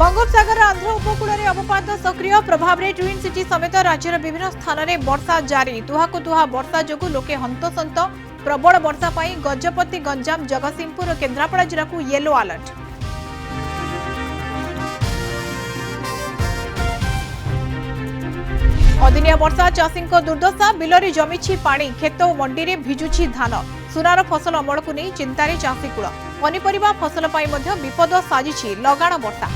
बंगोपसागर आंध्र उपकूल में अवपात सक्रिय प्रभाव में ट्विन सिटी समेत राज्यर विभिन्न स्थान में वर्षा जारी तुहाकु तुहा वर्षा जोगु लोके हंतसंत प्रबल वर्षा पाई गजपति गंजाम जगतसिंहपुर और केन्द्रापड़ा जिला को येलो अलर्ट। अदिनिया वर्षा चाषी दुर्दशा बिलरी जमी पानी खेत और मंडी में भिजुछि धान सुनार फसल अमल को नहीं चिंतार चाषी कूल पनीपरिबा फसल पाई मध्य विपद साजिछि लगाण वर्षा।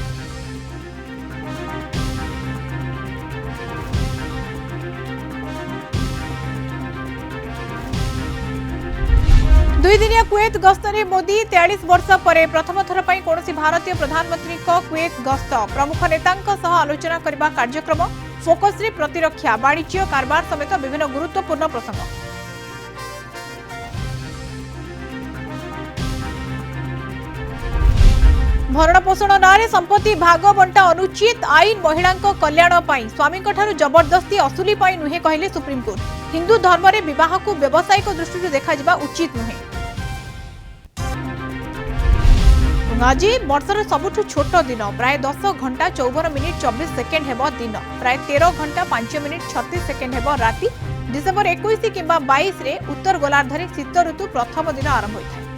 दुई दिनिया कुवेत गस्तरे मोदी 43 वर्ष पर प्रथम थर पर कौन भारतीय प्रधानमंत्री कुवेत गस्त प्रमुख नेतांक सह आलोचना करने कार्यक्रम फोकस रे प्रतिरक्षा वाणिज्य कारबार समेत विभिन्न गुरुत्वपूर्ण प्रसंग। भरण पोषण नारे संपत्ति भाग बंटा अनुचित आईन महिला कल्याण स्वामी जबरदस्ती असुली नुहे कहले सुप्रीमकोर्ट हिंदू धर्म रे विवाह को व्यावसायिक दृष्टि देखा उचित नुहे। आज वर्षर सबुठु छोट दिन प्राय 10 घंटा 54 मिनिट 24 सेकेंड हेब दिन प्राय 13 घंटा 5 मिनिट 36 सेकेंड हेब राति डिसेम्बर 21 किंबा 22 रे उत्तर गोलार्धरे शीत ऋतु प्रथम दिन आरंभ होइଥାଏ।